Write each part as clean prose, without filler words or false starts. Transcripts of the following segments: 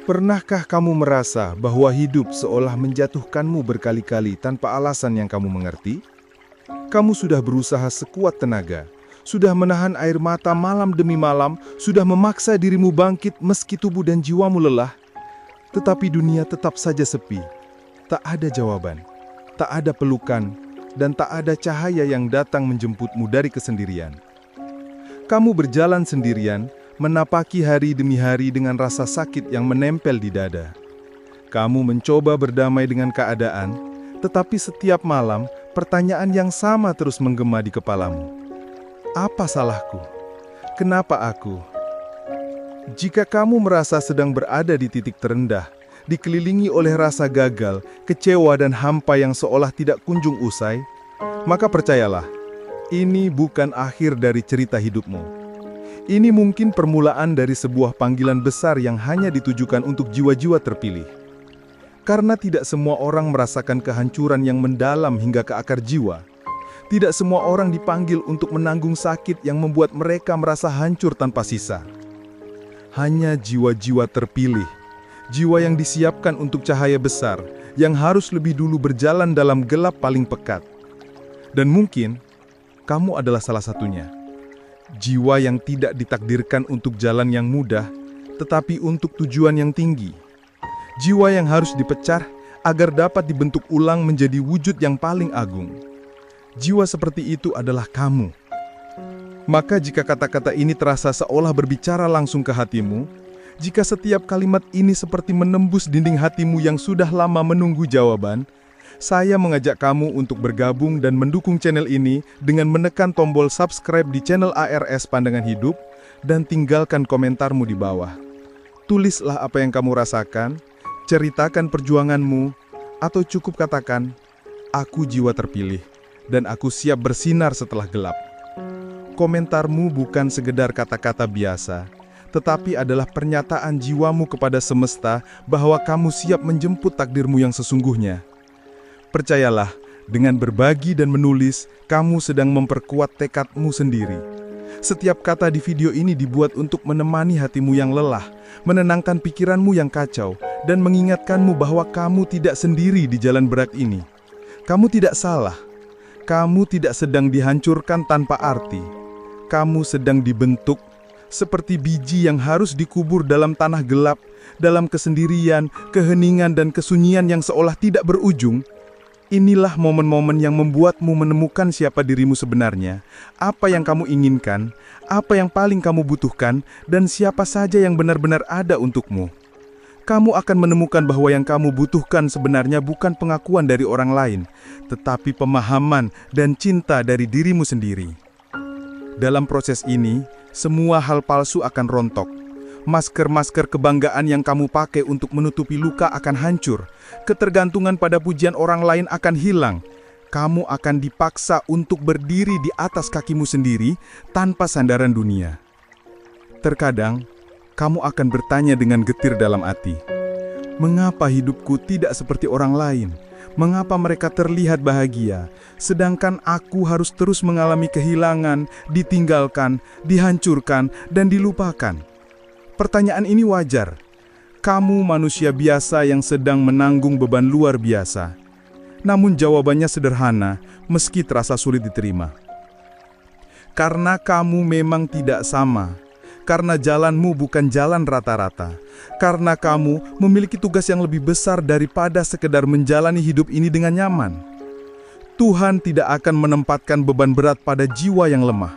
Pernahkah kamu merasa bahwa hidup seolah menjatuhkanmu berkali-kali tanpa alasan yang kamu mengerti? Kamu sudah berusaha sekuat tenaga, sudah menahan air mata malam demi malam, sudah memaksa dirimu bangkit meski tubuh dan jiwamu lelah, tetapi dunia tetap saja sepi. Tak ada jawaban, tak ada pelukan, dan tak ada cahaya yang datang menjemputmu dari kesendirian. Kamu berjalan sendirian, menapaki hari demi hari dengan rasa sakit yang menempel di dada. Kamu mencoba berdamai dengan keadaan, tetapi setiap malam, pertanyaan yang sama terus menggema di kepalamu. Apa salahku? Kenapa aku? Jika kamu merasa sedang berada di titik terendah, dikelilingi oleh rasa gagal, kecewa dan hampa yang seolah tidak kunjung usai, maka percayalah, ini bukan akhir dari cerita hidupmu. Ini mungkin permulaan dari sebuah panggilan besar yang hanya ditujukan untuk jiwa-jiwa terpilih. Karena tidak semua orang merasakan kehancuran yang mendalam hingga ke akar jiwa. Tidak semua orang dipanggil untuk menanggung sakit yang membuat mereka merasa hancur tanpa sisa. Hanya jiwa-jiwa terpilih, jiwa yang disiapkan untuk cahaya besar, yang harus lebih dulu berjalan dalam gelap paling pekat. Dan mungkin, kamu adalah salah satunya. Jiwa yang tidak ditakdirkan untuk jalan yang mudah, tetapi untuk tujuan yang tinggi. Jiwa yang harus dipecah agar dapat dibentuk ulang menjadi wujud yang paling agung. Jiwa seperti itu adalah kamu. Maka jika kata-kata ini terasa seolah berbicara langsung ke hatimu, jika setiap kalimat ini seperti menembus dinding hatimu yang sudah lama menunggu jawaban, saya mengajak kamu untuk bergabung dan mendukung channel ini dengan menekan tombol subscribe di channel ARS Pandangan Hidup dan tinggalkan komentarmu di bawah. Tulislah apa yang kamu rasakan, ceritakan perjuanganmu, atau cukup katakan, aku jiwa terpilih dan aku siap bersinar setelah gelap. Komentarmu bukan sekedar kata-kata biasa, tetapi adalah pernyataan jiwamu kepada semesta bahwa kamu siap menjemput takdirmu yang sesungguhnya. Percayalah, dengan berbagi dan menulis, kamu sedang memperkuat tekadmu sendiri. Setiap kata di video ini dibuat untuk menemani hatimu yang lelah, menenangkan pikiranmu yang kacau, dan mengingatkanmu bahwa kamu tidak sendiri di jalan berat ini. Kamu tidak salah. Kamu tidak sedang dihancurkan tanpa arti. Kamu sedang dibentuk seperti biji yang harus dikubur dalam tanah gelap, dalam kesendirian, keheningan, dan kesunyian yang seolah tidak berujung. Inilah momen-momen yang membuatmu menemukan siapa dirimu sebenarnya, apa yang kamu inginkan, apa yang paling kamu butuhkan, dan siapa saja yang benar-benar ada untukmu. Kamu akan menemukan bahwa yang kamu butuhkan sebenarnya bukan pengakuan dari orang lain, tetapi pemahaman dan cinta dari dirimu sendiri. Dalam proses ini, semua hal palsu akan rontok. Masker-masker kebanggaan yang kamu pakai untuk menutupi luka akan hancur. Ketergantungan pada pujian orang lain akan hilang. Kamu akan dipaksa untuk berdiri di atas kakimu sendiri tanpa sandaran dunia. Terkadang, kamu akan bertanya dengan getir dalam hati, mengapa hidupku tidak seperti orang lain? Mengapa mereka terlihat bahagia, sedangkan aku harus terus mengalami kehilangan, ditinggalkan, dihancurkan, dan dilupakan? Pertanyaan ini wajar. Kamu manusia biasa yang sedang menanggung beban luar biasa. Namun jawabannya sederhana, meski terasa sulit diterima. Karena kamu memang tidak sama. Karena jalanmu bukan jalan rata-rata. Karena kamu memiliki tugas yang lebih besar daripada sekedar menjalani hidup ini dengan nyaman. Tuhan tidak akan menempatkan beban berat pada jiwa yang lemah.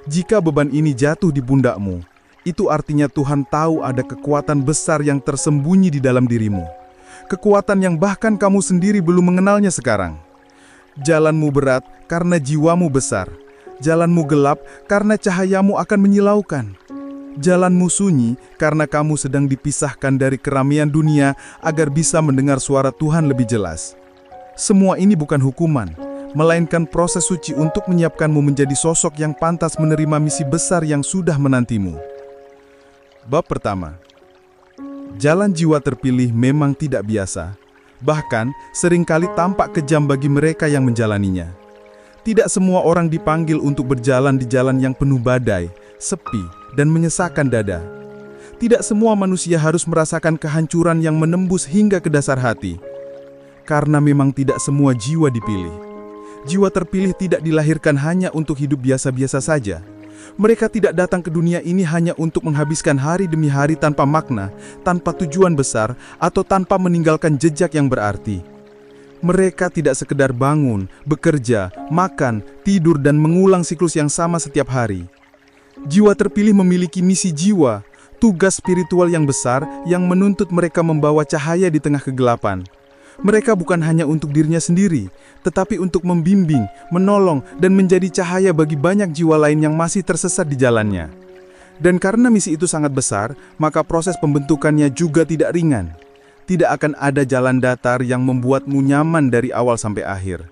Jika beban ini jatuh di pundakmu, itu artinya Tuhan tahu ada kekuatan besar yang tersembunyi di dalam dirimu. Kekuatan yang bahkan kamu sendiri belum mengenalnya sekarang. Jalanmu berat karena jiwamu besar. Jalanmu gelap karena cahayamu akan menyilaukan. Jalanmu sunyi karena kamu sedang dipisahkan dari keramaian dunia agar bisa mendengar suara Tuhan lebih jelas. Semua ini bukan hukuman, melainkan proses suci untuk menyiapkanmu menjadi sosok yang pantas menerima misi besar yang sudah menantimu. Bab pertama. Jalan jiwa terpilih memang tidak biasa, bahkan seringkali tampak kejam bagi mereka yang menjalaninya. Tidak semua orang dipanggil untuk berjalan di jalan yang penuh badai, sepi, dan menyesakan dada. Tidak semua manusia harus merasakan kehancuran yang menembus hingga ke dasar hati. Karena memang tidak semua jiwa dipilih. Jiwa terpilih tidak dilahirkan hanya untuk hidup biasa-biasa saja. Mereka tidak datang ke dunia ini hanya untuk menghabiskan hari demi hari tanpa makna, tanpa tujuan besar, atau tanpa meninggalkan jejak yang berarti. Mereka tidak sekedar bangun, bekerja, makan, tidur, dan mengulang siklus yang sama setiap hari. Jiwa terpilih memiliki misi jiwa, tugas spiritual yang besar yang menuntut mereka membawa cahaya di tengah kegelapan. Mereka bukan hanya untuk dirinya sendiri, tetapi untuk membimbing, menolong, dan menjadi cahaya bagi banyak jiwa lain yang masih tersesat di jalannya. Dan karena misi itu sangat besar, maka proses pembentukannya juga tidak ringan. Tidak akan ada jalan datar yang membuatmu nyaman dari awal sampai akhir.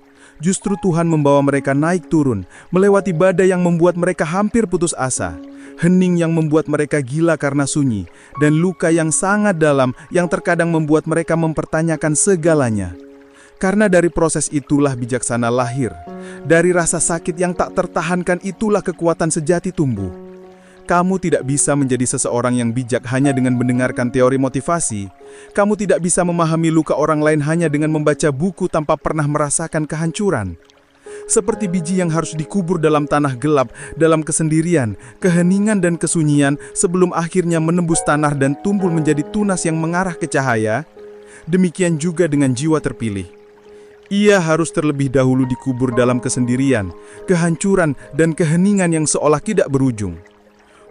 Justru Tuhan membawa mereka naik turun, melewati badai yang membuat mereka hampir putus asa, hening yang membuat mereka gila karena sunyi, dan luka yang sangat dalam yang terkadang membuat mereka mempertanyakan segalanya. Karena dari proses itulah bijaksana lahir, dari rasa sakit yang tak tertahankan itulah kekuatan sejati tumbuh. Kamu tidak bisa menjadi seseorang yang bijak hanya dengan mendengarkan teori motivasi. Kamu tidak bisa memahami luka orang lain hanya dengan membaca buku tanpa pernah merasakan kehancuran. Seperti biji yang harus dikubur dalam tanah gelap, dalam kesendirian, keheningan dan kesunyian sebelum akhirnya menembus tanah dan tumbuh menjadi tunas yang mengarah ke cahaya, demikian juga dengan jiwa terpilih. Ia harus terlebih dahulu dikubur dalam kesendirian, kehancuran, dan keheningan yang seolah tidak berujung.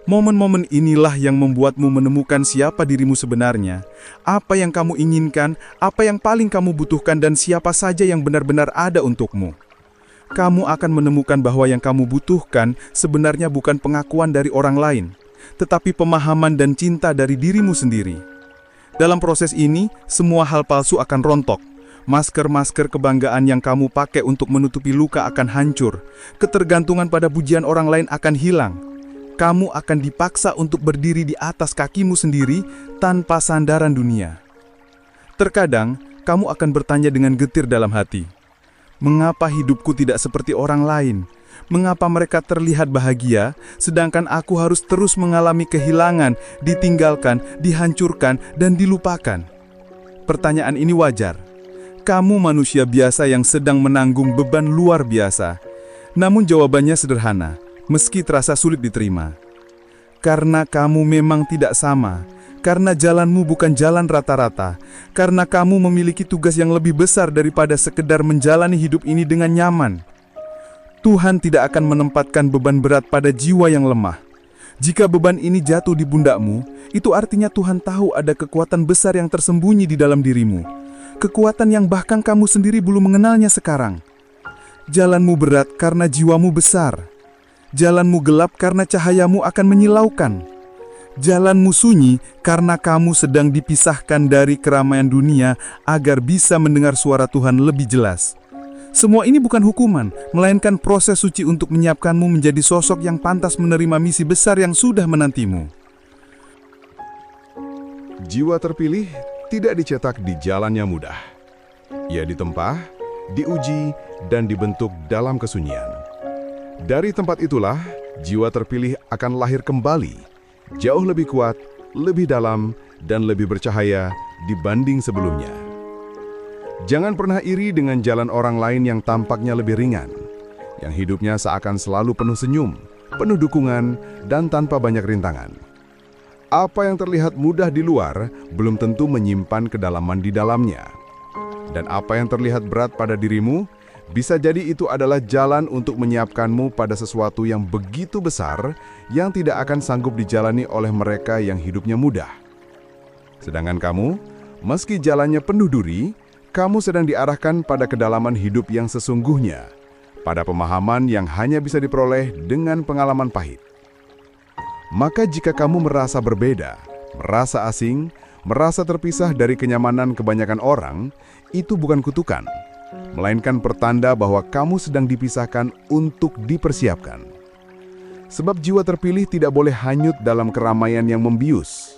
Momen-momen inilah yang membuatmu menemukan siapa dirimu sebenarnya, apa yang kamu inginkan, apa yang paling kamu butuhkan, dan siapa saja yang benar-benar ada untukmu. Kamu akan menemukan bahwa yang kamu butuhkan sebenarnya bukan pengakuan dari orang lain, tetapi pemahaman dan cinta dari dirimu sendiri. Dalam proses ini, semua hal palsu akan rontok. Masker-masker kebanggaan yang kamu pakai untuk menutupi luka akan hancur. Ketergantungan pada pujian orang lain akan hilang. Kamu akan dipaksa untuk berdiri di atas kakimu sendiri tanpa sandaran dunia. Terkadang, kamu akan bertanya dengan getir dalam hati, mengapa hidupku tidak seperti orang lain? Mengapa mereka terlihat bahagia, sedangkan aku harus terus mengalami kehilangan, ditinggalkan, dihancurkan, dan dilupakan? Pertanyaan ini wajar. Kamu manusia biasa yang sedang menanggung beban luar biasa. Namun jawabannya sederhana, meski terasa sulit diterima. Karena kamu memang tidak sama, karena jalanmu bukan jalan rata-rata, karena kamu memiliki tugas yang lebih besar daripada sekedar menjalani hidup ini dengan nyaman. Tuhan tidak akan menempatkan beban berat pada jiwa yang lemah. Jika beban ini jatuh di pundakmu, itu artinya Tuhan tahu ada kekuatan besar yang tersembunyi di dalam dirimu. Kekuatan yang bahkan kamu sendiri belum mengenalnya sekarang. Jalanmu berat karena jiwamu besar. Jalanmu gelap karena cahayamu akan menyilaukan. Jalanmu sunyi karena kamu sedang dipisahkan dari keramaian dunia agar bisa mendengar suara Tuhan lebih jelas. Semua ini bukan hukuman, melainkan proses suci untuk menyiapkanmu menjadi sosok yang pantas menerima misi besar yang sudah menantimu. Jiwa terpilih tidak dicetak di jalan yang mudah. Ia ditempa, diuji, dan dibentuk dalam kesunyian. Dari tempat itulah, jiwa terpilih akan lahir kembali, jauh lebih kuat, lebih dalam, dan lebih bercahaya dibanding sebelumnya. Jangan pernah iri dengan jalan orang lain yang tampaknya lebih ringan, yang hidupnya seakan selalu penuh senyum, penuh dukungan, dan tanpa banyak rintangan. Apa yang terlihat mudah di luar belum tentu menyimpan kedalaman di dalamnya. Dan apa yang terlihat berat pada dirimu, bisa jadi itu adalah jalan untuk menyiapkanmu pada sesuatu yang begitu besar yang tidak akan sanggup dijalani oleh mereka yang hidupnya mudah. Sedangkan kamu, meski jalannya penuh duri, kamu sedang diarahkan pada kedalaman hidup yang sesungguhnya, pada pemahaman yang hanya bisa diperoleh dengan pengalaman pahit. Maka jika kamu merasa berbeda, merasa asing, merasa terpisah dari kenyamanan kebanyakan orang, itu bukan kutukan, melainkan pertanda bahwa kamu sedang dipisahkan untuk dipersiapkan. Sebab jiwa terpilih tidak boleh hanyut dalam keramaian yang membius.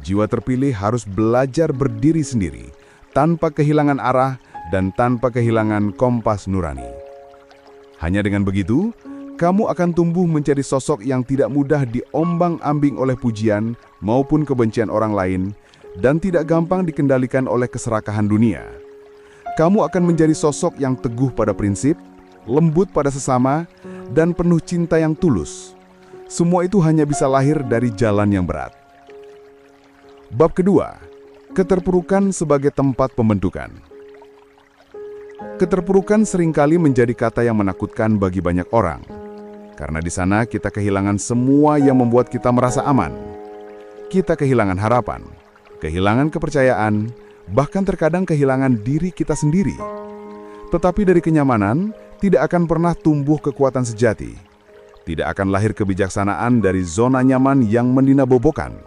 Jiwa terpilih harus belajar berdiri sendiri, tanpa kehilangan arah dan tanpa kehilangan kompas nurani. Hanya dengan begitu, Kamu akan tumbuh menjadi sosok yang tidak mudah diombang-ambing oleh pujian maupun kebencian orang lain dan tidak gampang dikendalikan oleh keserakahan dunia. Kamu akan menjadi sosok yang teguh pada prinsip, lembut pada sesama, dan penuh cinta yang tulus. Semua itu hanya bisa lahir dari jalan yang berat. Bab kedua, keterpurukan sebagai tempat pembentukan. Keterpurukan seringkali menjadi kata yang menakutkan bagi banyak orang. Karena di sana kita kehilangan semua yang membuat kita merasa aman. Kita kehilangan harapan, kehilangan kepercayaan, bahkan terkadang kehilangan diri kita sendiri. Tetapi dari kenyamanan, tidak akan pernah tumbuh kekuatan sejati. Tidak akan lahir kebijaksanaan dari zona nyaman yang meninabobokan.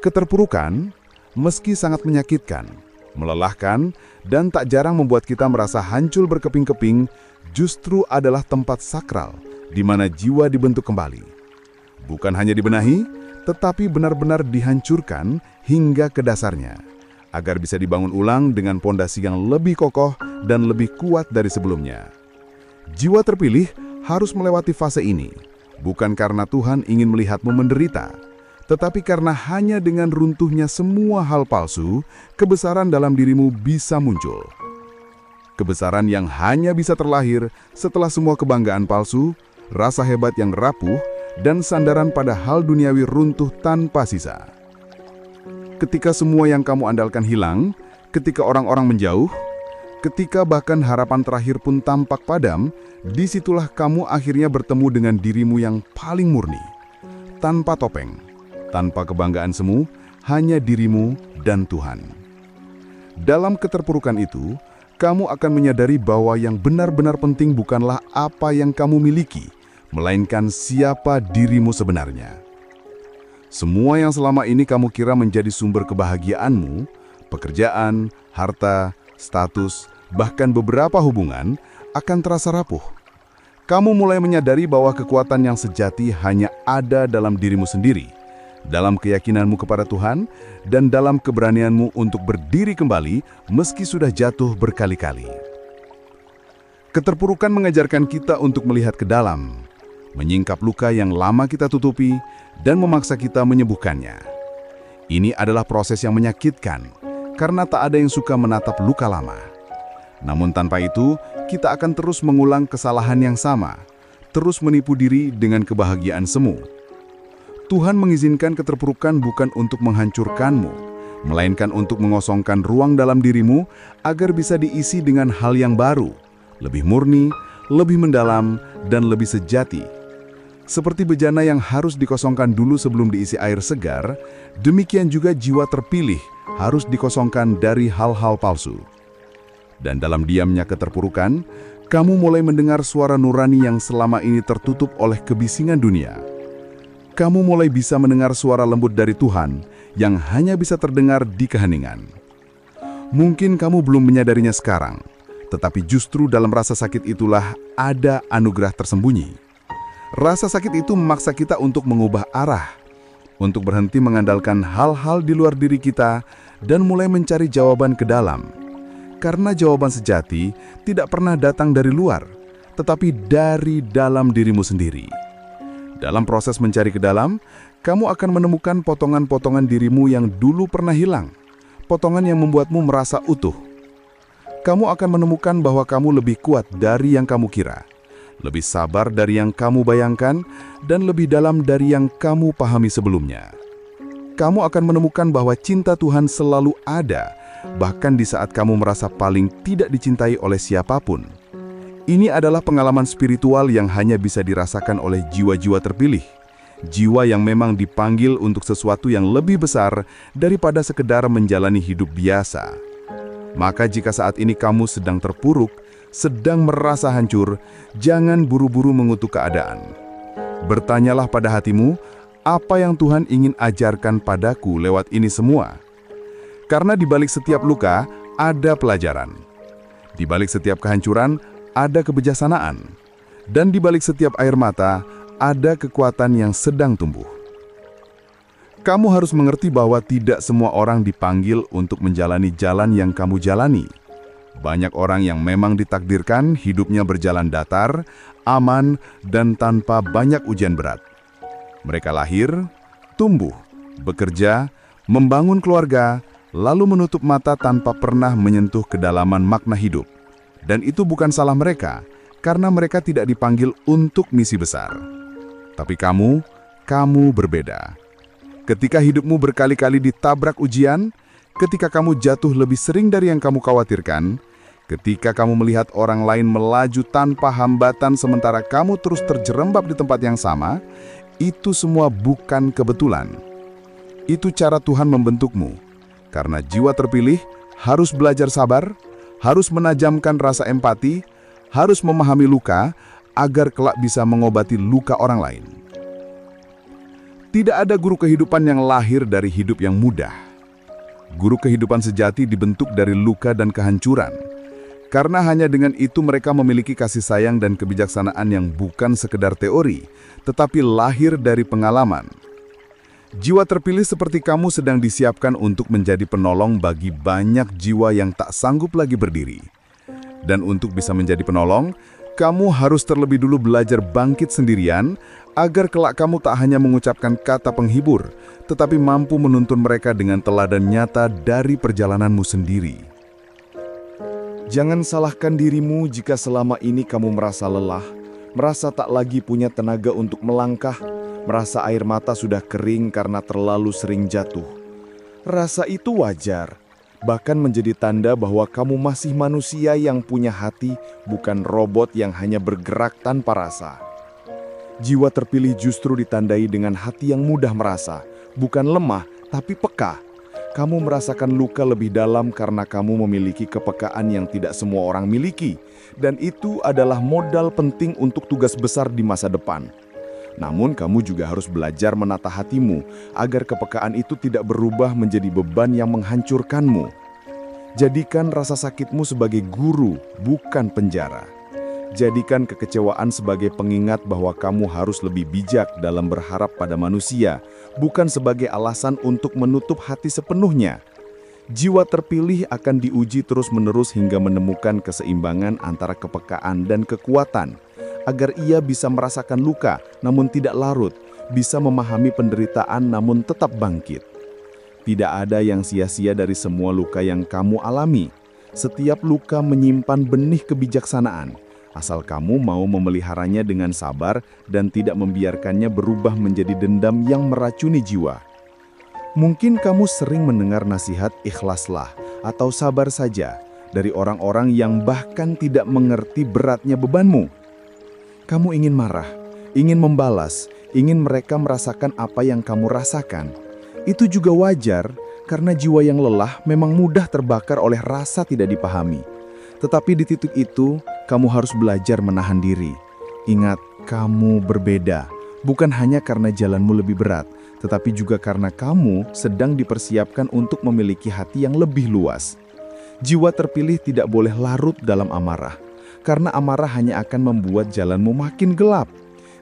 Keterpurukan, meski sangat menyakitkan, melelahkan, dan tak jarang membuat kita merasa hancur berkeping-keping, justru adalah tempat sakral di mana jiwa dibentuk kembali. Bukan hanya dibenahi, tetapi benar-benar dihancurkan hingga ke dasarnya, agar bisa dibangun ulang dengan pondasi yang lebih kokoh dan lebih kuat dari sebelumnya. Jiwa terpilih harus melewati fase ini, bukan karena Tuhan ingin melihatmu menderita, tetapi karena hanya dengan runtuhnya semua hal palsu, kebesaran dalam dirimu bisa muncul. Kebesaran yang hanya bisa terlahir setelah semua kebanggaan palsu, rasa hebat yang rapuh, dan sandaran pada hal duniawi runtuh tanpa sisa. Ketika semua yang kamu andalkan hilang, ketika orang-orang menjauh, ketika bahkan harapan terakhir pun tampak padam, disitulah kamu akhirnya bertemu dengan dirimu yang paling murni. Tanpa topeng, tanpa kebanggaan semu, hanya dirimu dan Tuhan. Dalam keterpurukan itu, kamu akan menyadari bahwa yang benar-benar penting bukanlah apa yang kamu miliki, melainkan siapa dirimu sebenarnya. Semua yang selama ini kamu kira menjadi sumber kebahagiaanmu, pekerjaan, harta, status, bahkan beberapa hubungan, akan terasa rapuh. Kamu mulai menyadari bahwa kekuatan yang sejati hanya ada dalam dirimu sendiri, dalam keyakinanmu kepada Tuhan, dan dalam keberanianmu untuk berdiri kembali meski sudah jatuh berkali-kali. Keterpurukan mengajarkan kita untuk melihat ke dalam, menyingkap luka yang lama kita tutupi, dan memaksa kita menyembuhkannya. Ini adalah proses yang menyakitkan, karena tak ada yang suka menatap luka lama. Namun tanpa itu, kita akan terus mengulang kesalahan yang sama, terus menipu diri dengan kebahagiaan semu. Tuhan mengizinkan keterpurukan bukan untuk menghancurkanmu, melainkan untuk mengosongkan ruang dalam dirimu agar bisa diisi dengan hal yang baru, lebih murni, lebih mendalam, dan lebih sejati. Seperti bejana yang harus dikosongkan dulu sebelum diisi air segar, demikian juga jiwa terpilih harus dikosongkan dari hal-hal palsu. Dan dalam diamnya keterpurukan, kamu mulai mendengar suara nurani yang selama ini tertutup oleh kebisingan dunia. Kamu mulai bisa mendengar suara lembut dari Tuhan yang hanya bisa terdengar di keheningan. Mungkin kamu belum menyadarinya sekarang, tetapi justru dalam rasa sakit itulah ada anugerah tersembunyi. Rasa sakit itu memaksa kita untuk mengubah arah, untuk berhenti mengandalkan hal-hal di luar diri kita dan mulai mencari jawaban ke dalam. Karena jawaban sejati tidak pernah datang dari luar, tetapi dari dalam dirimu sendiri. Dalam proses mencari ke dalam, kamu akan menemukan potongan-potongan dirimu yang dulu pernah hilang, potongan yang membuatmu merasa utuh. Kamu akan menemukan bahwa kamu lebih kuat dari yang kamu kira, lebih sabar dari yang kamu bayangkan, dan lebih dalam dari yang kamu pahami sebelumnya. Kamu akan menemukan bahwa cinta Tuhan selalu ada, bahkan di saat kamu merasa paling tidak dicintai oleh siapapun. Ini adalah pengalaman spiritual yang hanya bisa dirasakan oleh jiwa-jiwa terpilih, jiwa yang memang dipanggil untuk sesuatu yang lebih besar daripada sekedar menjalani hidup biasa. Maka jika saat ini kamu sedang terpuruk, sedang merasa hancur, jangan buru-buru mengutuk keadaan. Bertanyalah pada hatimu, apa yang Tuhan ingin ajarkan padaku lewat ini semua? Karena di balik setiap luka, ada pelajaran. Di balik setiap kehancuran, ada kebijaksanaan. Dan di balik setiap air mata, ada kekuatan yang sedang tumbuh. Kamu harus mengerti bahwa tidak semua orang dipanggil untuk menjalani jalan yang kamu jalani. Banyak orang yang memang ditakdirkan hidupnya berjalan datar, aman, dan tanpa banyak ujian berat. Mereka lahir, tumbuh, bekerja, membangun keluarga, lalu menutup mata tanpa pernah menyentuh kedalaman makna hidup. Dan itu bukan salah mereka, karena mereka tidak dipanggil untuk misi besar. Tapi kamu berbeda. Ketika hidupmu berkali-kali ditabrak ujian, ketika kamu jatuh lebih sering dari yang kamu khawatirkan, ketika kamu melihat orang lain melaju tanpa hambatan sementara kamu terus terjerembab di tempat yang sama, itu semua bukan kebetulan. Itu cara Tuhan membentukmu. Karena jiwa terpilih harus belajar sabar, harus menajamkan rasa empati, harus memahami luka, agar kelak bisa mengobati luka orang lain. Tidak ada guru kehidupan yang lahir dari hidup yang mudah. Guru kehidupan sejati dibentuk dari luka dan kehancuran. Karena hanya dengan itu mereka memiliki kasih sayang dan kebijaksanaan yang bukan sekedar teori, tetapi lahir dari pengalaman. Jiwa terpilih seperti kamu sedang disiapkan untuk menjadi penolong bagi banyak jiwa yang tak sanggup lagi berdiri. Dan untuk bisa menjadi penolong, kamu harus terlebih dulu belajar bangkit sendirian, agar kelak kamu tak hanya mengucapkan kata penghibur, tetapi mampu menuntun mereka dengan teladan nyata dari perjalananmu sendiri. Jangan salahkan dirimu jika selama ini kamu merasa lelah, merasa tak lagi punya tenaga untuk melangkah, merasa air mata sudah kering karena terlalu sering jatuh. Rasa itu wajar, bahkan menjadi tanda bahwa kamu masih manusia yang punya hati, bukan robot yang hanya bergerak tanpa rasa. Jiwa terpilih justru ditandai dengan hati yang mudah merasa, bukan lemah, tapi peka. Kamu merasakan luka lebih dalam karena kamu memiliki kepekaan yang tidak semua orang miliki, dan itu adalah modal penting untuk tugas besar di masa depan. Namun kamu juga harus belajar menata hatimu, agar kepekaan itu tidak berubah menjadi beban yang menghancurkanmu. Jadikan rasa sakitmu sebagai guru, bukan penjara. Jadikan kekecewaan sebagai pengingat bahwa kamu harus lebih bijak dalam berharap pada manusia, bukan sebagai alasan untuk menutup hati sepenuhnya. Jiwa terpilih akan diuji terus-menerus hingga menemukan keseimbangan antara kepekaan dan kekuatan, agar ia bisa merasakan luka namun tidak larut, bisa memahami penderitaan namun tetap bangkit. Tidak ada yang sia-sia dari semua luka yang kamu alami. Setiap luka menyimpan benih kebijaksanaan, asal kamu mau memeliharanya dengan sabar dan tidak membiarkannya berubah menjadi dendam yang meracuni jiwa. Mungkin kamu sering mendengar nasihat ikhlaslah atau sabar saja dari orang-orang yang bahkan tidak mengerti beratnya bebanmu. Kamu ingin marah, ingin membalas, ingin mereka merasakan apa yang kamu rasakan. Itu juga wajar, karena jiwa yang lelah memang mudah terbakar oleh rasa tidak dipahami. Tetapi di titik itu, kamu harus belajar menahan diri. Ingat, kamu berbeda, bukan hanya karena jalanmu lebih berat, tetapi juga karena kamu sedang dipersiapkan untuk memiliki hati yang lebih luas. Jiwa terpilih tidak boleh larut dalam amarah, karena amarah hanya akan membuat jalanmu makin gelap.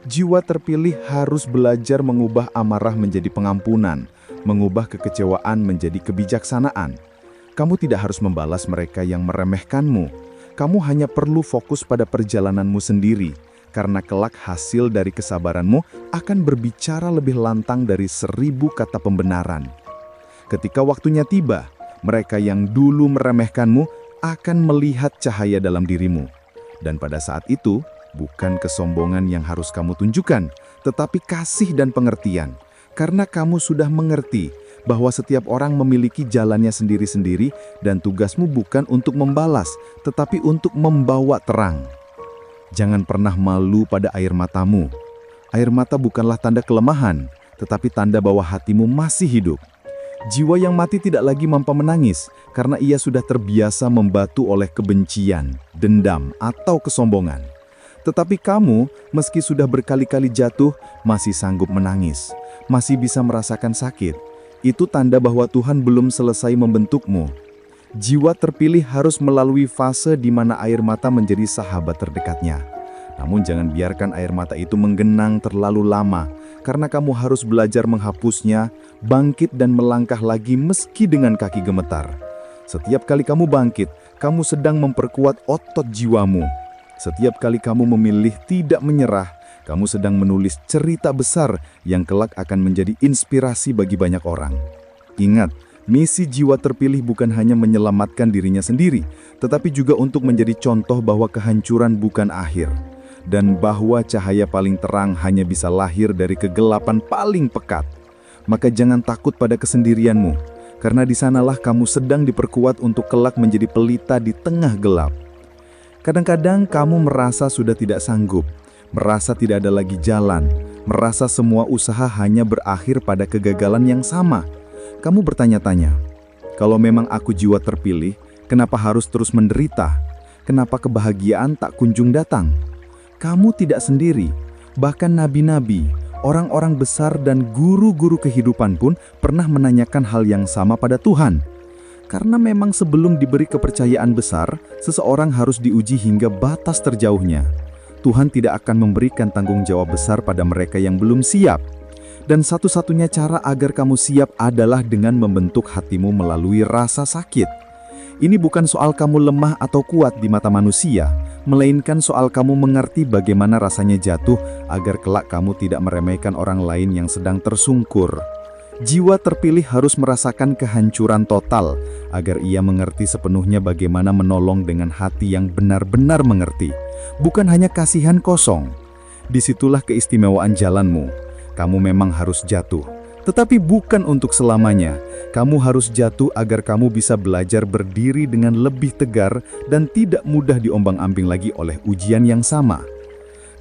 Jiwa terpilih harus belajar mengubah amarah menjadi pengampunan, mengubah kekecewaan menjadi kebijaksanaan. Kamu tidak harus membalas mereka yang meremehkanmu. Kamu hanya perlu fokus pada perjalananmu sendiri, karena kelak hasil dari kesabaranmu akan berbicara lebih lantang dari 1000 kata pembenaran. Ketika waktunya tiba, mereka yang dulu meremehkanmu akan melihat cahaya dalam dirimu. Dan pada saat itu, bukan kesombongan yang harus kamu tunjukkan, tetapi kasih dan pengertian. Karena kamu sudah mengerti bahwa setiap orang memiliki jalannya sendiri-sendiri dan tugasmu bukan untuk membalas, tetapi untuk membawa terang. Jangan pernah malu pada air matamu. Air mata bukanlah tanda kelemahan, tetapi tanda bahwa hatimu masih hidup. Jiwa yang mati tidak lagi mampu menangis, karena ia sudah terbiasa membatu oleh kebencian, dendam, atau kesombongan. Tetapi kamu, meski sudah berkali-kali jatuh, masih sanggup menangis, masih bisa merasakan sakit. Itu tanda bahwa Tuhan belum selesai membentukmu. Jiwa terpilih harus melalui fase di mana air mata menjadi sahabat terdekatnya. Namun jangan biarkan air mata itu menggenang terlalu lama, karena kamu harus belajar menghapusnya, bangkit dan melangkah lagi meski dengan kaki gemetar. Setiap kali kamu bangkit, kamu sedang memperkuat otot jiwamu. Setiap kali kamu memilih tidak menyerah, kamu sedang menulis cerita besar yang kelak akan menjadi inspirasi bagi banyak orang. Ingat, misi jiwa terpilih bukan hanya menyelamatkan dirinya sendiri, tetapi juga untuk menjadi contoh bahwa kehancuran bukan akhir, dan bahwa cahaya paling terang hanya bisa lahir dari kegelapan paling pekat. Maka jangan takut pada kesendirianmu, karena di sanalah kamu sedang diperkuat untuk kelak menjadi pelita di tengah gelap. Kadang-kadang kamu merasa sudah tidak sanggup, merasa tidak ada lagi jalan, merasa semua usaha hanya berakhir pada kegagalan yang sama. Kamu bertanya-tanya, kalau memang aku jiwa terpilih, kenapa harus terus menderita? Kenapa kebahagiaan tak kunjung datang? Kamu tidak sendiri, bahkan nabi-nabi, orang-orang besar dan guru-guru kehidupan pun pernah menanyakan hal yang sama pada Tuhan. Karena memang sebelum diberi kepercayaan besar, seseorang harus diuji hingga batas terjauhnya. Tuhan tidak akan memberikan tanggung jawab besar pada mereka yang belum siap. Dan satu-satunya cara agar kamu siap adalah dengan membentuk hatimu melalui rasa sakit. Ini bukan soal kamu lemah atau kuat di mata manusia, melainkan soal kamu mengerti bagaimana rasanya jatuh agar kelak kamu tidak meremehkan orang lain yang sedang tersungkur. Jiwa terpilih harus merasakan kehancuran total agar ia mengerti sepenuhnya bagaimana menolong dengan hati yang benar-benar mengerti, bukan hanya kasihan kosong. Disitulah keistimewaan jalanmu. Kamu memang harus jatuh, tetapi bukan untuk selamanya. Kamu harus jatuh agar kamu bisa belajar berdiri dengan lebih tegar dan tidak mudah diombang-ambing lagi oleh ujian yang sama.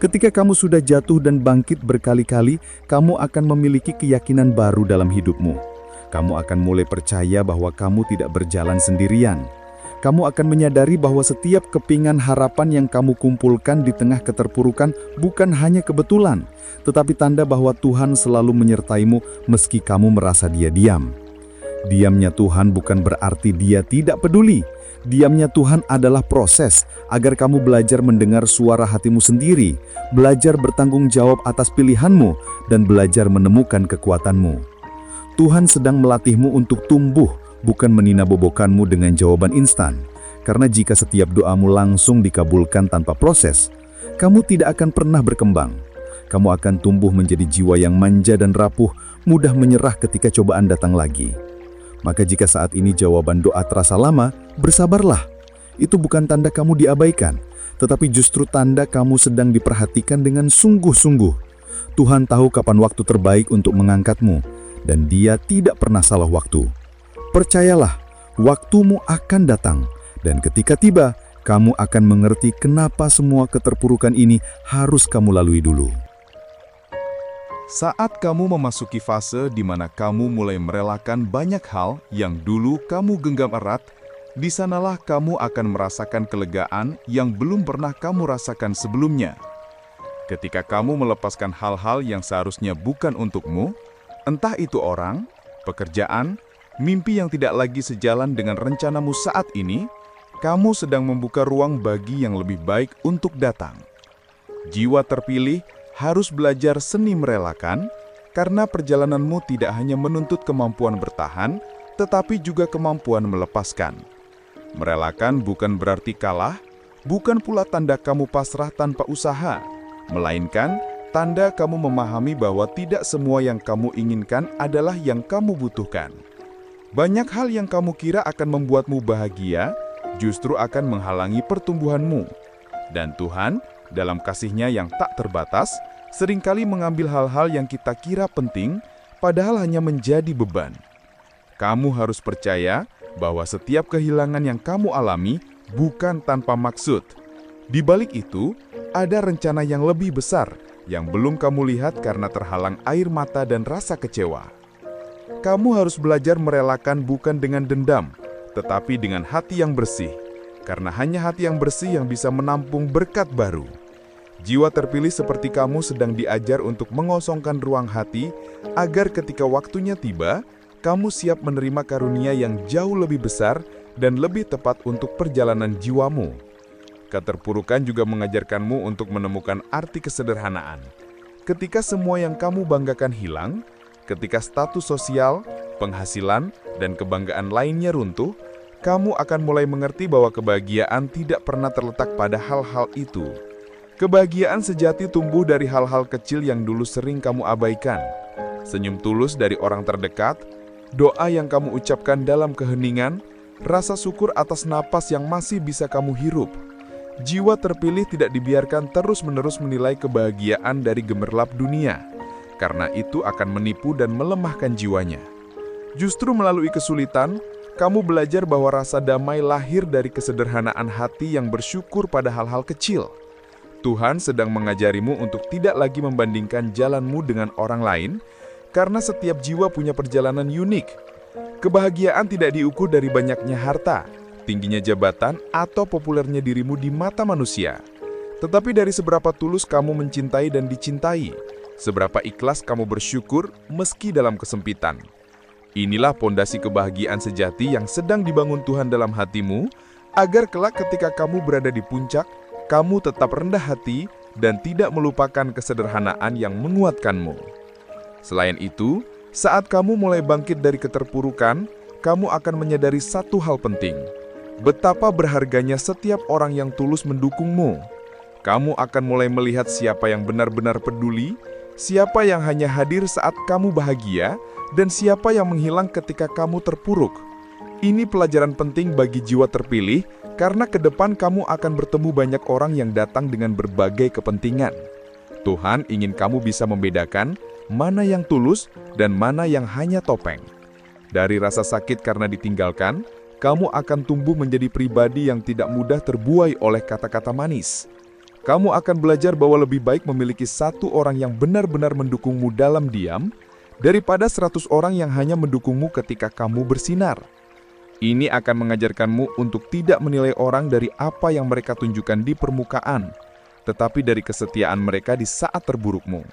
Ketika kamu sudah jatuh dan bangkit berkali-kali, kamu akan memiliki keyakinan baru dalam hidupmu. Kamu akan mulai percaya bahwa kamu tidak berjalan sendirian. Kamu akan menyadari bahwa setiap kepingan harapan yang kamu kumpulkan di tengah keterpurukan bukan hanya kebetulan, tetapi tanda bahwa Tuhan selalu menyertaimu meski kamu merasa Dia diam. Diamnya Tuhan bukan berarti Dia tidak peduli. Diamnya Tuhan adalah proses agar kamu belajar mendengar suara hatimu sendiri, belajar bertanggung jawab atas pilihanmu, dan belajar menemukan kekuatanmu. Tuhan sedang melatihmu untuk tumbuh, bukan meninabobokanmu dengan jawaban instan. Karena jika setiap doamu langsung dikabulkan tanpa proses, kamu tidak akan pernah berkembang. Kamu akan tumbuh menjadi jiwa yang manja dan rapuh, mudah menyerah ketika cobaan datang lagi. Maka jika saat ini jawaban doa terasa lama, bersabarlah. Itu bukan tanda kamu diabaikan, tetapi justru tanda kamu sedang diperhatikan dengan sungguh-sungguh. Tuhan tahu kapan waktu terbaik untuk mengangkatmu, dan Dia tidak pernah salah waktu. Percayalah, waktumu akan datang, dan ketika tiba, kamu akan mengerti kenapa semua keterpurukan ini harus kamu lalui dulu. Saat kamu memasuki fase di mana kamu mulai merelakan banyak hal yang dulu kamu genggam erat, di sanalah kamu akan merasakan kelegaan yang belum pernah kamu rasakan sebelumnya. Ketika kamu melepaskan hal-hal yang seharusnya bukan untukmu, entah itu orang, pekerjaan, mimpi yang tidak lagi sejalan dengan rencanamu saat ini, kamu sedang membuka ruang bagi yang lebih baik untuk datang. Jiwa terpilih harus belajar seni merelakan, karena perjalananmu tidak hanya menuntut kemampuan bertahan, tetapi juga kemampuan melepaskan. Merelakan bukan berarti kalah, bukan pula tanda kamu pasrah tanpa usaha, melainkan tanda kamu memahami bahwa tidak semua yang kamu inginkan adalah yang kamu butuhkan. Banyak hal yang kamu kira akan membuatmu bahagia, justru akan menghalangi pertumbuhanmu. Dan Tuhan, dalam kasih-Nya yang tak terbatas, seringkali mengambil hal-hal yang kita kira penting, padahal hanya menjadi beban. Kamu harus percaya bahwa setiap kehilangan yang kamu alami bukan tanpa maksud. Di balik itu, ada rencana yang lebih besar yang belum kamu lihat karena terhalang air mata dan rasa kecewa. Kamu harus belajar merelakan bukan dengan dendam, tetapi dengan hati yang bersih, karena hanya hati yang bersih yang bisa menampung berkat baru. Jiwa terpilih seperti kamu sedang diajar untuk mengosongkan ruang hati, agar ketika waktunya tiba, kamu siap menerima karunia yang jauh lebih besar dan lebih tepat untuk perjalanan jiwamu. Keterpurukan juga mengajarkanmu untuk menemukan arti kesederhanaan. Ketika semua yang kamu banggakan hilang, ketika status sosial, penghasilan, dan kebanggaan lainnya runtuh, kamu akan mulai mengerti bahwa kebahagiaan tidak pernah terletak pada hal-hal itu. Kebahagiaan sejati tumbuh dari hal-hal kecil yang dulu sering kamu abaikan. Senyum tulus dari orang terdekat, doa yang kamu ucapkan dalam keheningan, rasa syukur atas napas yang masih bisa kamu hirup. Jiwa terpilih tidak dibiarkan terus-menerus menilai kebahagiaan dari gemerlap dunia, karena itu akan menipu dan melemahkan jiwanya. Justru melalui kesulitan, kamu belajar bahwa rasa damai lahir dari kesederhanaan hati yang bersyukur pada hal-hal kecil. Tuhan sedang mengajarimu untuk tidak lagi membandingkan jalanmu dengan orang lain, karena setiap jiwa punya perjalanan unik. Kebahagiaan tidak diukur dari banyaknya harta, tingginya jabatan, atau populernya dirimu di mata manusia. Tetapi dari seberapa tulus kamu mencintai dan dicintai, seberapa ikhlas kamu bersyukur meski dalam kesempitan. Inilah pondasi kebahagiaan sejati yang sedang dibangun Tuhan dalam hatimu, agar kelak ketika kamu berada di puncak, kamu tetap rendah hati dan tidak melupakan kesederhanaan yang menguatkanmu. Selain itu, saat kamu mulai bangkit dari keterpurukan, kamu akan menyadari satu hal penting. Betapa berharganya setiap orang yang tulus mendukungmu. Kamu akan mulai melihat siapa yang benar-benar peduli, siapa yang hanya hadir saat kamu bahagia, dan siapa yang menghilang ketika kamu terpuruk. Ini pelajaran penting bagi jiwa terpilih, karena ke depan kamu akan bertemu banyak orang yang datang dengan berbagai kepentingan. Tuhan ingin kamu bisa membedakan mana yang tulus dan mana yang hanya topeng. Dari rasa sakit karena ditinggalkan, kamu akan tumbuh menjadi pribadi yang tidak mudah terbuai oleh kata-kata manis. Kamu akan belajar bahwa lebih baik memiliki satu orang yang benar-benar mendukungmu dalam diam, daripada 100 orang yang hanya mendukungmu ketika kamu bersinar. Ini akan mengajarkanmu untuk tidak menilai orang dari apa yang mereka tunjukkan di permukaan, tetapi dari kesetiaan mereka di saat terburukmu.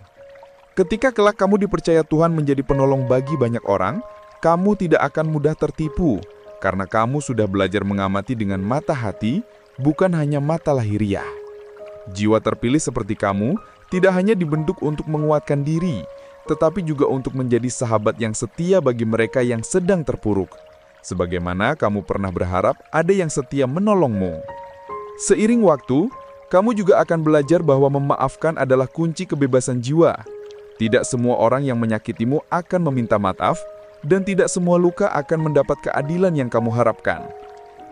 Ketika kelak kamu dipercaya Tuhan menjadi penolong bagi banyak orang, kamu tidak akan mudah tertipu, karena kamu sudah belajar mengamati dengan mata hati, bukan hanya mata lahiriah. Jiwa terpilih seperti kamu tidak hanya dibentuk untuk menguatkan diri, tetapi juga untuk menjadi sahabat yang setia bagi mereka yang sedang terpuruk. Sebagaimana kamu pernah berharap ada yang setia menolongmu. Seiring waktu, kamu juga akan belajar bahwa memaafkan adalah kunci kebebasan jiwa. Tidak semua orang yang menyakitimu akan meminta maaf, dan tidak semua luka akan mendapat keadilan yang kamu harapkan.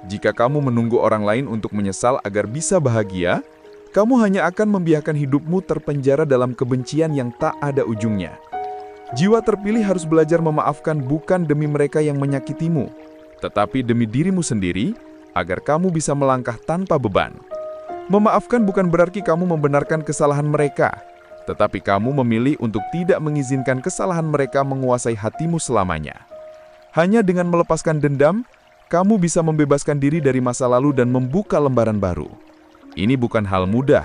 Jika kamu menunggu orang lain untuk menyesal agar bisa bahagia, kamu hanya akan membiarkan hidupmu terpenjara dalam kebencian yang tak ada ujungnya. Jiwa terpilih harus belajar memaafkan bukan demi mereka yang menyakitimu, tetapi demi dirimu sendiri, agar kamu bisa melangkah tanpa beban. Memaafkan bukan berarti kamu membenarkan kesalahan mereka, tetapi kamu memilih untuk tidak mengizinkan kesalahan mereka menguasai hatimu selamanya. Hanya dengan melepaskan dendam, kamu bisa membebaskan diri dari masa lalu dan membuka lembaran baru. Ini bukan hal mudah,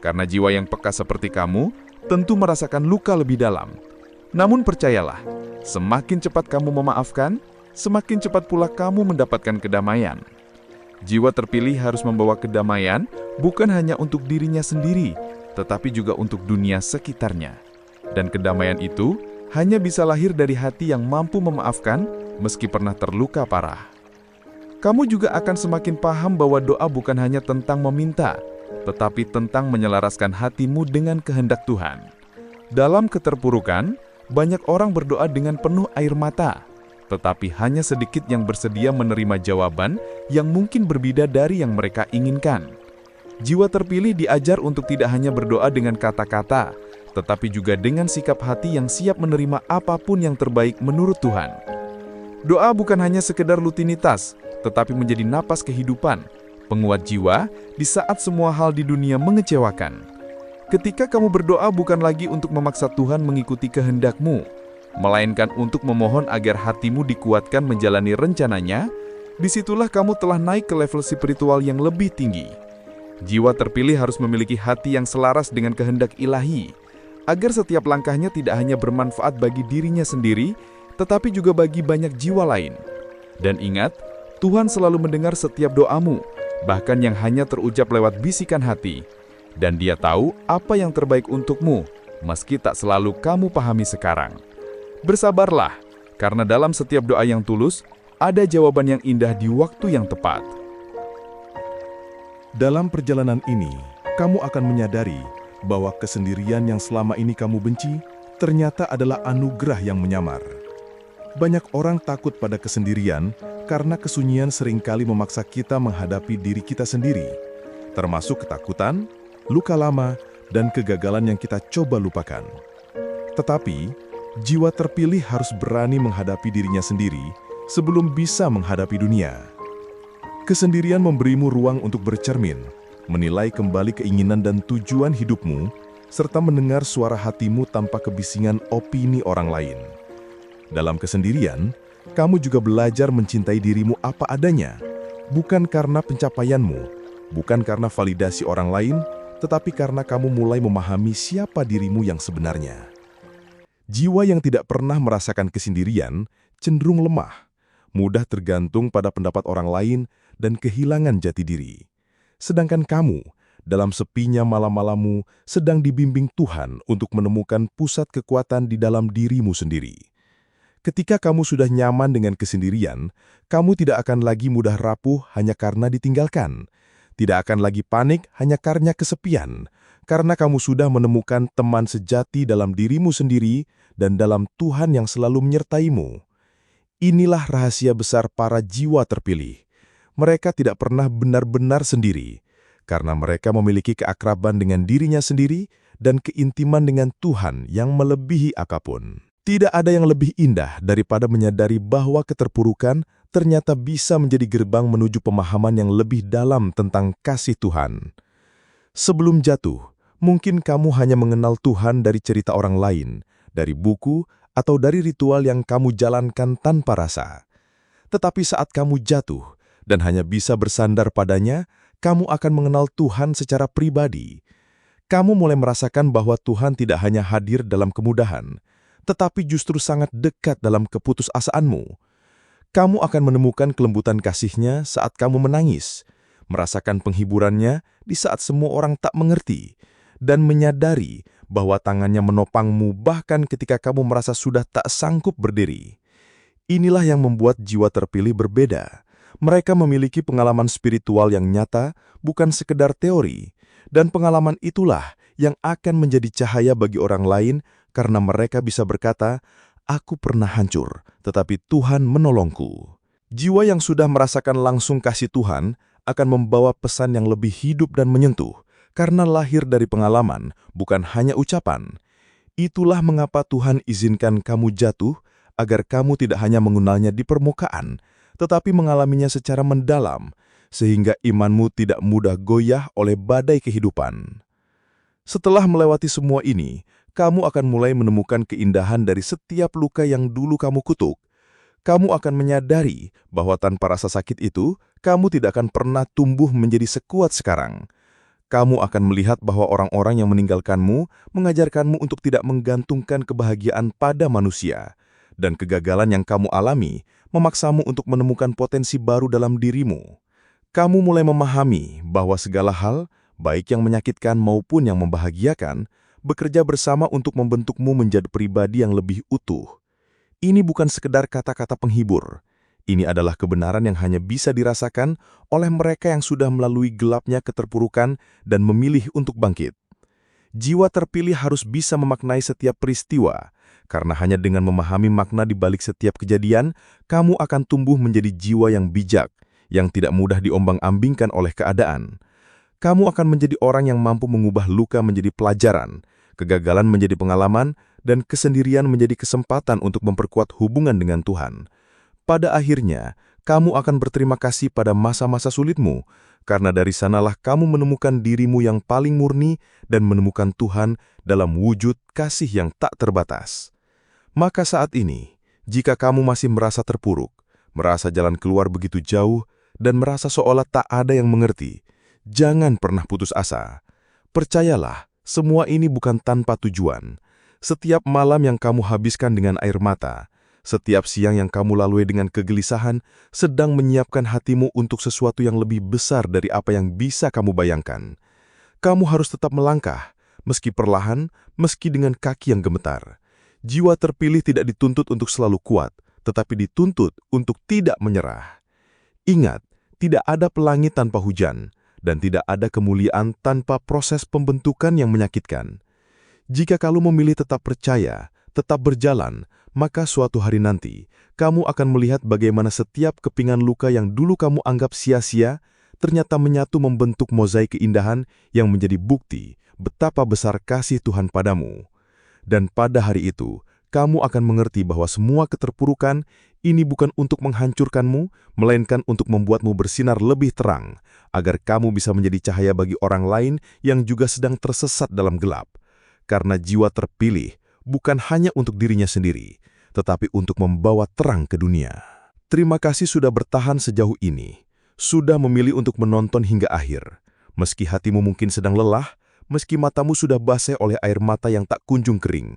karena jiwa yang peka seperti kamu tentu merasakan luka lebih dalam. Namun percayalah, semakin cepat kamu memaafkan, semakin cepat pula kamu mendapatkan kedamaian. Jiwa terpilih harus membawa kedamaian bukan hanya untuk dirinya sendiri, tetapi juga untuk dunia sekitarnya. Dan kedamaian itu hanya bisa lahir dari hati yang mampu memaafkan meski pernah terluka parah. Kamu juga akan semakin paham bahwa doa bukan hanya tentang meminta, tetapi tentang menyelaraskan hatimu dengan kehendak Tuhan. Dalam keterpurukan, banyak orang berdoa dengan penuh air mata, tetapi hanya sedikit yang bersedia menerima jawaban yang mungkin berbeda dari yang mereka inginkan. Jiwa terpilih diajar untuk tidak hanya berdoa dengan kata-kata, tetapi juga dengan sikap hati yang siap menerima apapun yang terbaik menurut Tuhan. Doa bukan hanya sekedar rutinitas, tetapi menjadi napas kehidupan, penguat jiwa di saat semua hal di dunia mengecewakan. Ketika kamu berdoa bukan lagi untuk memaksa Tuhan mengikuti kehendakmu, melainkan untuk memohon agar hatimu dikuatkan menjalani rencananya, disitulah kamu telah naik ke level spiritual yang lebih tinggi. Jiwa terpilih harus memiliki hati yang selaras dengan kehendak ilahi, agar setiap langkahnya tidak hanya bermanfaat bagi dirinya sendiri, tetapi juga bagi banyak jiwa lain. Dan ingat, Tuhan selalu mendengar setiap doamu, bahkan yang hanya terucap lewat bisikan hati. Dan Dia tahu apa yang terbaik untukmu, meski tak selalu kamu pahami sekarang. Bersabarlah, karena dalam setiap doa yang tulus, Ada jawaban yang indah di waktu yang tepat. Dalam perjalanan ini, kamu akan menyadari bahwa kesendirian yang selama ini kamu benci ternyata adalah anugerah yang menyamar. Banyak orang takut pada kesendirian karena kesunyian seringkali memaksa kita menghadapi diri kita sendiri, termasuk ketakutan, luka lama, dan kegagalan yang kita coba lupakan. Tetapi, jiwa terpilih harus berani menghadapi dirinya sendiri sebelum bisa menghadapi dunia. Kesendirian memberimu ruang untuk bercermin, menilai kembali keinginan dan tujuan hidupmu, serta mendengar suara hatimu tanpa kebisingan opini orang lain. Dalam kesendirian, kamu juga belajar mencintai dirimu apa adanya, bukan karena pencapaianmu, bukan karena validasi orang lain, tetapi karena kamu mulai memahami siapa dirimu yang sebenarnya. Jiwa yang tidak pernah merasakan kesendirian cenderung lemah, mudah tergantung pada pendapat orang lain, dan kehilangan jati diri. Sedangkan kamu, dalam sepinya malam-malammu, sedang dibimbing Tuhan untuk menemukan pusat kekuatan di dalam dirimu sendiri. Ketika kamu sudah nyaman dengan kesendirian, kamu tidak akan lagi mudah rapuh hanya karena ditinggalkan. Tidak akan lagi panik hanya karena kesepian, karena kamu sudah menemukan teman sejati dalam dirimu sendiri dan dalam Tuhan yang selalu menyertaimu. Inilah rahasia besar para jiwa terpilih. Mereka tidak pernah benar-benar sendiri, karena mereka memiliki keakraban dengan dirinya sendiri dan keintiman dengan Tuhan yang melebihi apapun. Tidak ada yang lebih indah daripada menyadari bahwa keterpurukan ternyata bisa menjadi gerbang menuju pemahaman yang lebih dalam tentang kasih Tuhan. Sebelum jatuh, mungkin kamu hanya mengenal Tuhan dari cerita orang lain, dari buku, atau dari ritual yang kamu jalankan tanpa rasa. Tetapi saat kamu jatuh dan hanya bisa bersandar padanya, kamu akan mengenal Tuhan secara pribadi. Kamu mulai merasakan bahwa Tuhan tidak hanya hadir dalam kemudahan, tetapi justru sangat dekat dalam keputusasaanmu. Kamu akan menemukan kelembutan kasih-Nya saat kamu menangis, merasakan penghiburannya di saat semua orang tak mengerti, dan menyadari bahwa tangannya menopangmu bahkan ketika kamu merasa sudah tak sanggup berdiri. Inilah yang membuat jiwa terpilih berbeda. Mereka memiliki pengalaman spiritual yang nyata, bukan sekedar teori, dan pengalaman itulah yang akan menjadi cahaya bagi orang lain karena mereka bisa berkata, "Aku pernah hancur, tetapi Tuhan menolongku." Jiwa yang sudah merasakan langsung kasih Tuhan akan membawa pesan yang lebih hidup dan menyentuh, karena lahir dari pengalaman, bukan hanya ucapan. Itulah mengapa Tuhan izinkan kamu jatuh, agar kamu tidak hanya mengenalnya di permukaan, tetapi mengalaminya secara mendalam, sehingga imanmu tidak mudah goyah oleh badai kehidupan. Setelah melewati semua ini, kamu akan mulai menemukan keindahan dari setiap luka yang dulu kamu kutuk. Kamu akan menyadari bahwa tanpa rasa sakit itu, kamu tidak akan pernah tumbuh menjadi sekuat sekarang. Kamu akan melihat bahwa orang-orang yang meninggalkanmu mengajarkanmu untuk tidak menggantungkan kebahagiaan pada manusia, dan kegagalan yang kamu alami memaksamu untuk menemukan potensi baru dalam dirimu. Kamu mulai memahami bahwa segala hal, baik yang menyakitkan maupun yang membahagiakan, bekerja bersama untuk membentukmu menjadi pribadi yang lebih utuh. Ini bukan sekedar kata-kata penghibur. Ini adalah kebenaran yang hanya bisa dirasakan oleh mereka yang sudah melalui gelapnya keterpurukan dan memilih untuk bangkit. Jiwa terpilih harus bisa memaknai setiap peristiwa, karena hanya dengan memahami makna di balik setiap kejadian, kamu akan tumbuh menjadi jiwa yang bijak, yang tidak mudah diombang-ambingkan oleh keadaan. Kamu akan menjadi orang yang mampu mengubah luka menjadi pelajaran, kegagalan menjadi pengalaman, dan kesendirian menjadi kesempatan untuk memperkuat hubungan dengan Tuhan. Pada akhirnya, kamu akan berterima kasih pada masa-masa sulitmu, karena dari sanalah kamu menemukan dirimu yang paling murni dan menemukan Tuhan dalam wujud kasih yang tak terbatas. Maka saat ini, jika kamu masih merasa terpuruk, merasa jalan keluar begitu jauh, dan merasa seolah tak ada yang mengerti, jangan pernah putus asa. Percayalah, semua ini bukan tanpa tujuan. Setiap malam yang kamu habiskan dengan air mata, setiap siang yang kamu lalui dengan kegelisahan, sedang menyiapkan hatimu untuk sesuatu yang lebih besar dari apa yang bisa kamu bayangkan. Kamu harus tetap melangkah, meski perlahan, meski dengan kaki yang gemetar. Jiwa terpilih tidak dituntut untuk selalu kuat, tetapi dituntut untuk tidak menyerah. Ingat, tidak ada pelangi tanpa hujan, dan tidak ada kemuliaan tanpa proses pembentukan yang menyakitkan. Jika kamu memilih tetap percaya, tetap berjalan, maka suatu hari nanti, kamu akan melihat bagaimana setiap kepingan luka yang dulu kamu anggap sia-sia, ternyata menyatu membentuk mozaik keindahan yang menjadi bukti betapa besar kasih Tuhan padamu. Dan pada hari itu, kamu akan mengerti bahwa semua keterpurukan ini bukan untuk menghancurkanmu, melainkan untuk membuatmu bersinar lebih terang, agar kamu bisa menjadi cahaya bagi orang lain yang juga sedang tersesat dalam gelap. Karena jiwa terpilih bukan hanya untuk dirinya sendiri, tetapi untuk membawa terang ke dunia. Terima kasih sudah bertahan sejauh ini, sudah memilih untuk menonton hingga akhir. Meski hatimu mungkin sedang lelah, meski matamu sudah basah oleh air mata yang tak kunjung kering.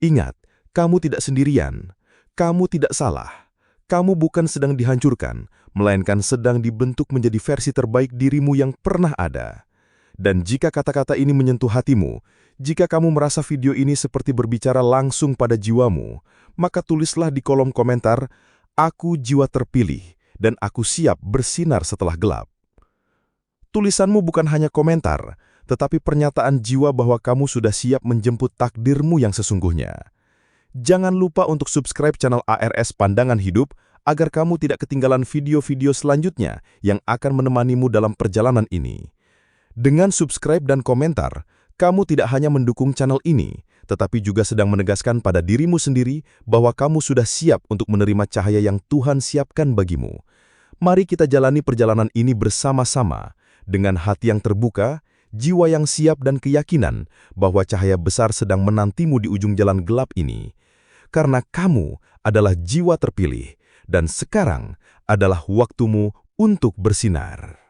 Ingat, kamu tidak sendirian, kamu tidak salah. Kamu bukan sedang dihancurkan, melainkan sedang dibentuk menjadi versi terbaik dirimu yang pernah ada. Dan jika kata-kata ini menyentuh hatimu, jika kamu merasa video ini seperti berbicara langsung pada jiwamu, maka tulislah di kolom komentar, "Aku jiwa terpilih, dan aku siap bersinar setelah gelap." Tulisanmu bukan hanya komentar, tetapi pernyataan jiwa bahwa kamu sudah siap menjemput takdirmu yang sesungguhnya. Jangan lupa untuk subscribe channel ARS Pandangan Hidup, agar kamu tidak ketinggalan video-video selanjutnya yang akan menemanimu dalam perjalanan ini. Dengan subscribe dan komentar, kamu tidak hanya mendukung channel ini, tetapi juga sedang menegaskan pada dirimu sendiri bahwa kamu sudah siap untuk menerima cahaya yang Tuhan siapkan bagimu. Mari kita jalani perjalanan ini bersama-sama, dengan hati yang terbuka, jiwa yang siap dan keyakinan bahwa cahaya besar sedang menantimu di ujung jalan gelap ini. Karena kamu adalah jiwa terpilih, dan sekarang adalah waktumu untuk bersinar.